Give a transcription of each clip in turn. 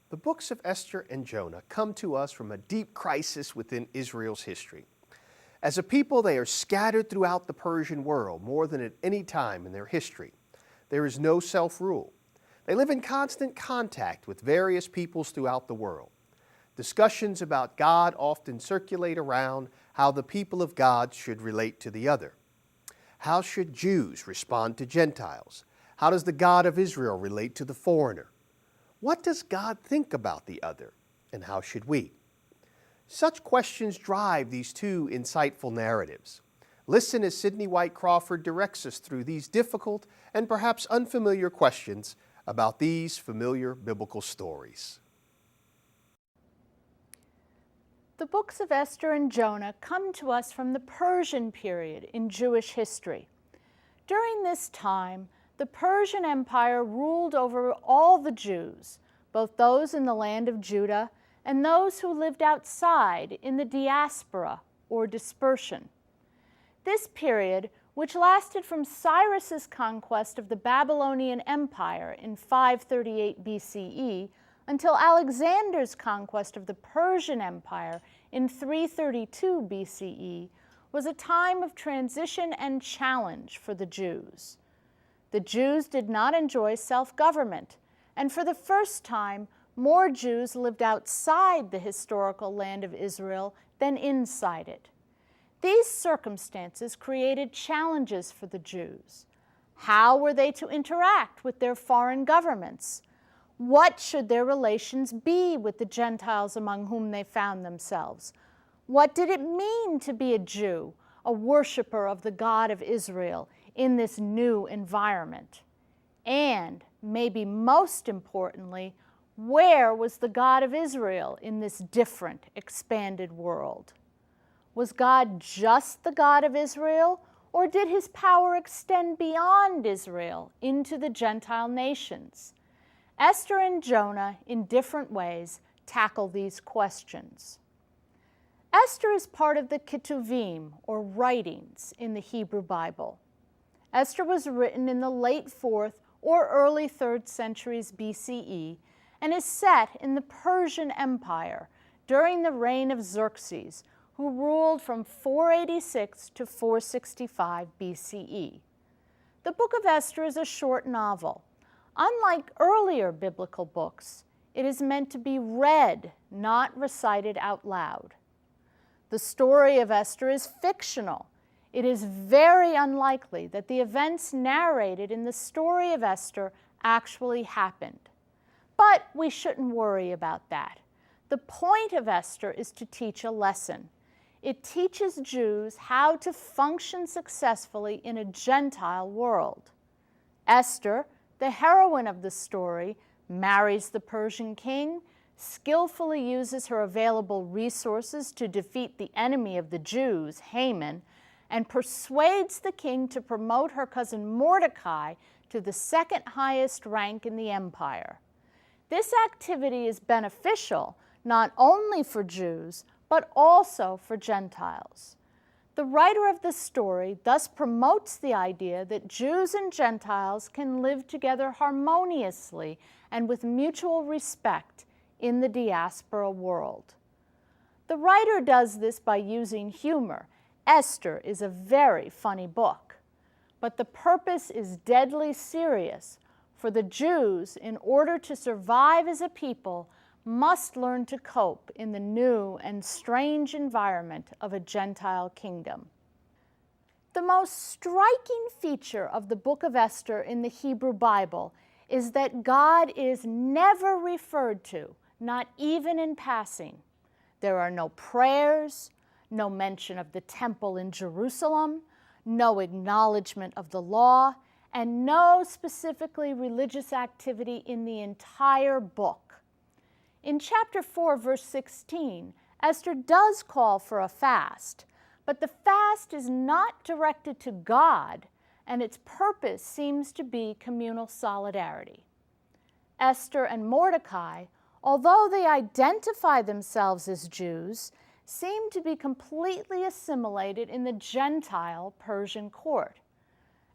The books of Esther and Jonah come to us from a deep crisis within Israel's history. As a people, they are scattered throughout the Persian world more than at any time in their history. There is no self-rule. They live in constant contact with various peoples throughout the world. Discussions about God often circulate around how the people of God should relate to the other. How should Jews respond to Gentiles? How does the God of Israel relate to the foreigner? What does God think about the other, and how should we? Such questions drive these two insightful narratives. Listen as Sidney White Crawford directs us through these difficult and perhaps unfamiliar questions about these familiar biblical stories. The books of Esther and Jonah come to us from the Persian period in Jewish history. During this time, the Persian Empire ruled over all the Jews, both those in the land of Judah and those who lived outside in the diaspora or dispersion. This period, which lasted from Cyrus's conquest of the Babylonian Empire in 538 BCE until Alexander's conquest of the Persian Empire in 332 BCE, was a time of transition and challenge for the Jews. The Jews did not enjoy self-government, and for the first time, more Jews lived outside the historical land of Israel than inside it. These circumstances created challenges for the Jews. How were they to interact with their foreign governments? What should their relations be with the Gentiles among whom they found themselves? What did it mean to be a Jew, a worshiper of the God of Israel, in this new environment? And, maybe most importantly, where was the God of Israel in this different, expanded world? Was God just the God of Israel, or did his power extend beyond Israel into the Gentile nations? Esther and Jonah, in different ways, tackle these questions. Esther is part of the Ketuvim, or writings, in the Hebrew Bible. Esther was written in the late 4th or early 3rd centuries BCE and is set in the Persian Empire during the reign of Xerxes, who ruled from 486 to 465 BCE. The Book of Esther is a short novel. Unlike earlier biblical books, it is meant to be read, not recited out loud. The story of Esther is fictional. It is very unlikely that the events narrated in the story of Esther actually happened. But we shouldn't worry about that. The point of Esther is to teach a lesson. It teaches Jews how to function successfully in a Gentile world. Esther, the heroine of the story, marries the Persian king, skillfully uses her available resources to defeat the enemy of the Jews, Haman, and persuades the king to promote her cousin Mordecai to the second highest rank in the empire. This activity is beneficial not only for Jews, but also for Gentiles. The writer of the story thus promotes the idea that Jews and Gentiles can live together harmoniously and with mutual respect in the diaspora world. The writer does this by using humor. Esther is a very funny book, but the purpose is deadly serious, for the Jews, in order to survive as a people, must learn to cope in the new and strange environment of a Gentile kingdom. The most striking feature of the book of Esther in the Hebrew Bible is that God is never referred to, not even in passing. There are no prayers, no mention of the temple in Jerusalem, no acknowledgement of the law, and no specifically religious activity in the entire book. In chapter 4, verse 16, Esther does call for a fast, but the fast is not directed to God, and its purpose seems to be communal solidarity. Esther and Mordecai, although they identify themselves as Jews, seem to be completely assimilated in the Gentile Persian court.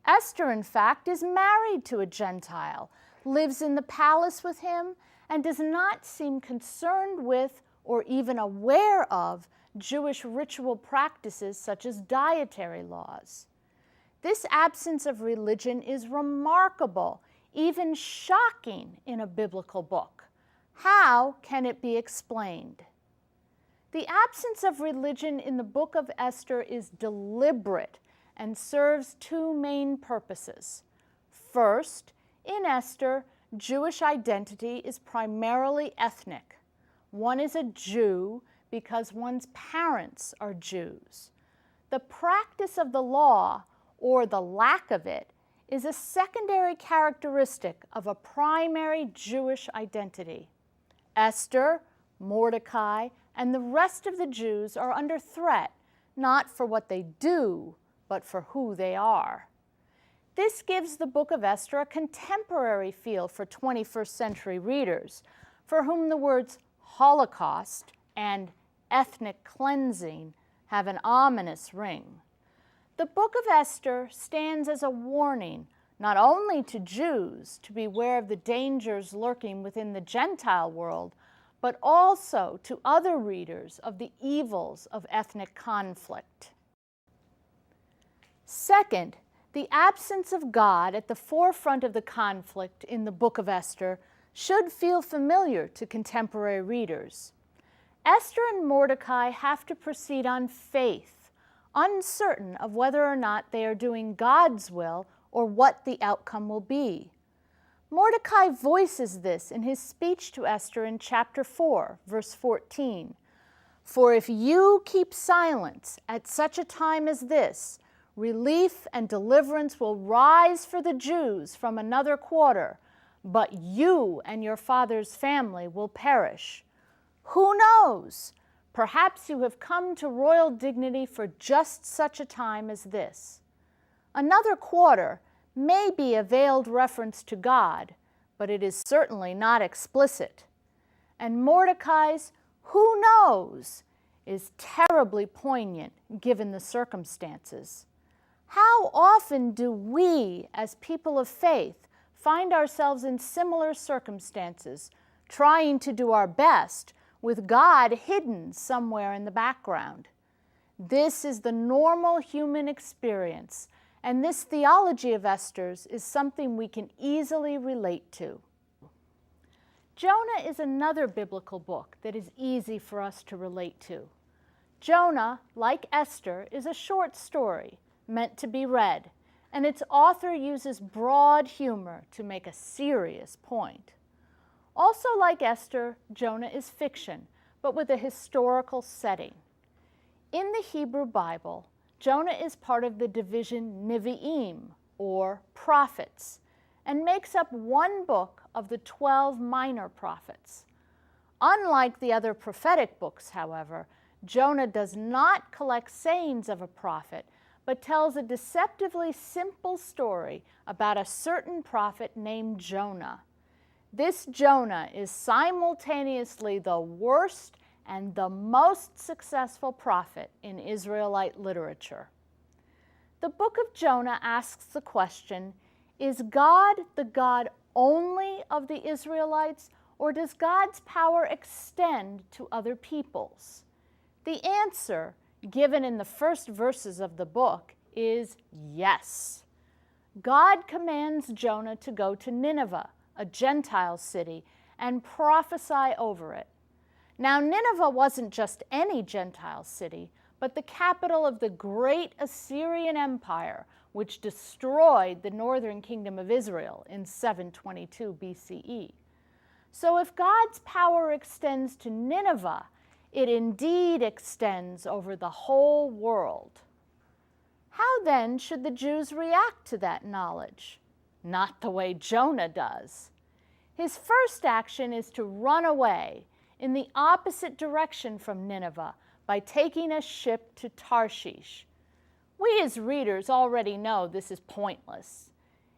Esther, in fact, is married to a Gentile, lives in the palace with him, and does not seem concerned with or even aware of Jewish ritual practices such as dietary laws. This absence of religion is remarkable, even shocking in a biblical book. How can it be explained? The absence of religion in the book of Esther is deliberate and serves two main purposes. First, in Esther, Jewish identity is primarily ethnic. One is a Jew because one's parents are Jews. The practice of the law, or the lack of it, is a secondary characteristic of a primary Jewish identity. Esther, Mordecai, and the rest of the Jews are under threat, not for what they do, but for who they are. This gives the book of Esther a contemporary feel for 21st century readers, for whom the words Holocaust and ethnic cleansing have an ominous ring. The book of Esther stands as a warning not only to Jews to beware of the dangers lurking within the Gentile world, but also to other readers of the evils of ethnic conflict. Second, the absence of God at the forefront of the conflict in the book of Esther should feel familiar to contemporary readers. Esther and Mordecai have to proceed on faith, uncertain of whether or not they are doing God's will or what the outcome will be. Mordecai voices this in his speech to Esther in chapter 4, verse 14. "For if you keep silence at such a time as this, relief and deliverance will rise for the Jews from another quarter, but you and your father's family will perish. Who knows? Perhaps you have come to royal dignity for just such a time as this." Another quarter may be a veiled reference to God, but it is certainly not explicit. And Mordecai's "who knows" is terribly poignant given the circumstances. How often do we, as people of faith, find ourselves in similar circumstances, trying to do our best, with God hidden somewhere in the background? This is the normal human experience, and this theology of Esther's is something we can easily relate to. Jonah is another biblical book that is easy for us to relate to. Jonah, like Esther, is a short story meant to be read, and its author uses broad humor to make a serious point. Also, like Esther, Jonah is fiction, but with a historical setting. In the Hebrew Bible, Jonah is part of the division Nevi'im, or prophets, and makes up one book of the 12 minor prophets. Unlike the other prophetic books, however, Jonah does not collect sayings of a prophet, but tells a deceptively simple story about a certain prophet named Jonah. This Jonah is simultaneously the worst and the most successful prophet in Israelite literature. The book of Jonah asks the question, is God the God only of the Israelites, or does God's power extend to other peoples? The answer, given in the first verses of the book, is yes. God commands Jonah to go to Nineveh, a Gentile city, and prophesy over it. Now, Nineveh wasn't just any Gentile city, but the capital of the great Assyrian Empire, which destroyed the northern kingdom of Israel in 722 BCE. So if God's power extends to Nineveh, it indeed extends over the whole world. How then should the Jews react to that knowledge? Not the way Jonah does. His first action is to run away in the opposite direction from Nineveh by taking a ship to Tarshish. We as readers already know this is pointless.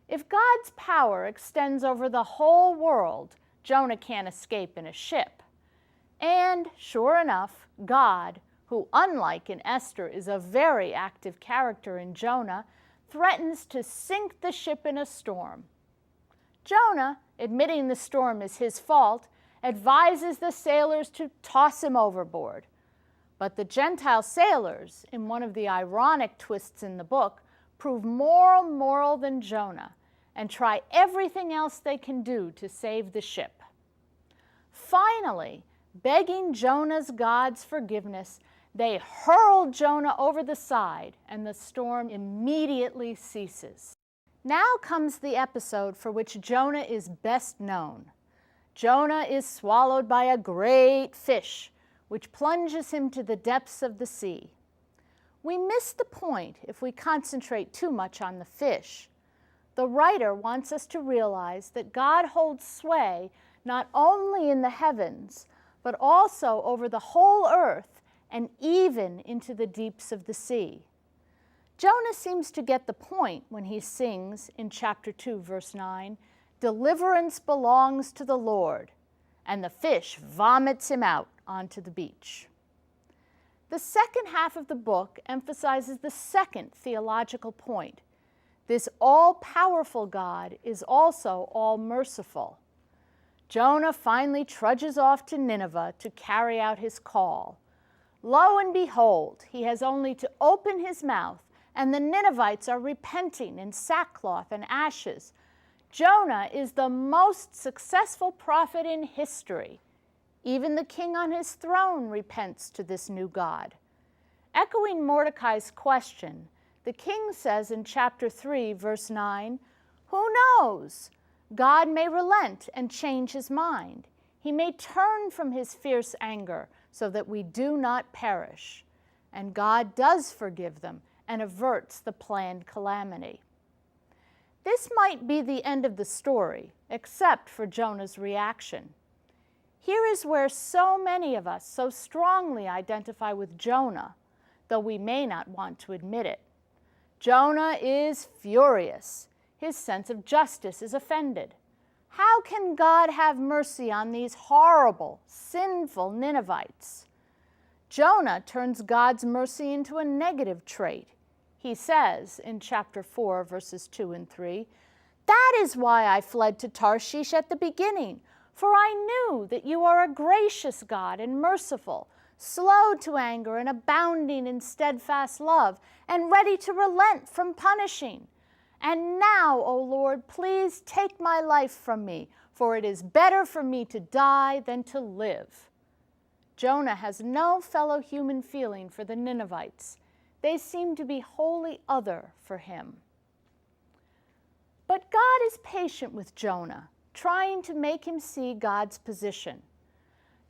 If God's power extends over the whole world, Jonah can't escape in a ship. And sure enough, God, who unlike in Esther is a very active character in Jonah, threatens to sink the ship in a storm. Jonah, admitting the storm is his fault, advises the sailors to toss him overboard. But the Gentile sailors, in one of the ironic twists in the book, prove more moral than Jonah and try everything else they can do to save the ship. Finally, begging Jonah's God's forgiveness, they hurl Jonah over the side, and the storm immediately ceases. Now comes the episode for which Jonah is best known. Jonah is swallowed by a great fish, which plunges him to the depths of the sea. We miss the point if we concentrate too much on the fish. The writer wants us to realize that God holds sway not only in the heavens, but also over the whole earth and even into the deeps of the sea. Jonah seems to get the point when he sings in chapter 2, verse 9, "Deliverance belongs to the Lord," and the fish vomits him out onto the beach. The second half of the book emphasizes the second theological point. This all-powerful God is also all-merciful. Jonah finally trudges off to Nineveh to carry out his call. Lo and behold, he has only to open his mouth, and the Ninevites are repenting in sackcloth and ashes. Jonah is the most successful prophet in history. Even the king on his throne repents to this new God. Echoing Mordecai's question, the king says in chapter 3, verse 9, "Who knows? God may relent and change his mind. He may turn from his fierce anger so that we do not perish." And God does forgive them and averts the planned calamity. This might be the end of the story, except for Jonah's reaction. Here is where so many of us so strongly identify with Jonah, though we may not want to admit it. Jonah is furious. His sense of justice is offended. How can God have mercy on these horrible, sinful Ninevites? Jonah turns God's mercy into a negative trait. He says in chapter 4, verses 2 and 3, "That is why I fled to Tarshish at the beginning, for I knew that you are a gracious God and merciful, slow to anger and abounding in steadfast love, and ready to relent from punishing. And now, O Lord, please take my life from me, for it is better for me to die than to live." Jonah has no fellow human feeling for the Ninevites. They seem to be wholly other for him. But God is patient with Jonah, trying to make him see God's position.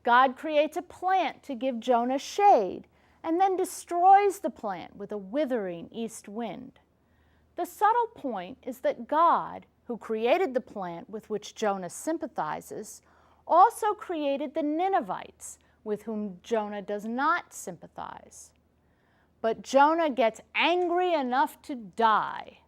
God creates a plant to give Jonah shade, and then destroys the plant with a withering east wind. The subtle point is that God, who created the plant with which Jonah sympathizes, also created the Ninevites, with whom Jonah does not sympathize. But Jonah gets angry enough to die.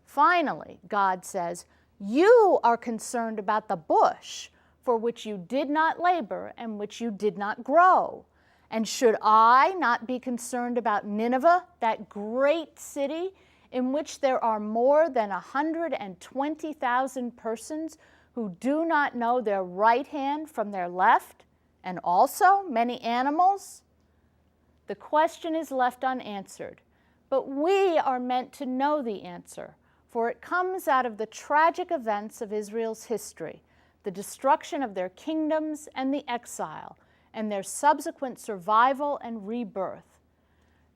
Finally, God says, "You are concerned about the bush, for which you did not labor and which you did not grow. And should I not be concerned about Nineveh, that great city, in which there are more than 120,000 persons who do not know their right hand from their left, and also many animals?" The question is left unanswered, but we are meant to know the answer, for it comes out of the tragic events of Israel's history, the destruction of their kingdoms and the exile, and their subsequent survival and rebirth.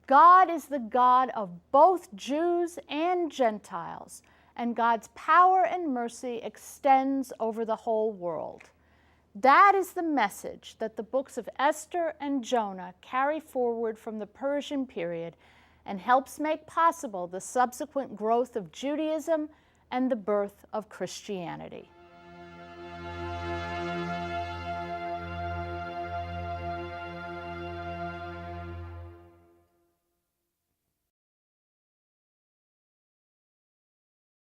God is the God of both Jews and Gentiles, and God's power and mercy extends over the whole world. That is the message that the books of Esther and Jonah carry forward from the Persian period and helps make possible the subsequent growth of Judaism and the birth of Christianity.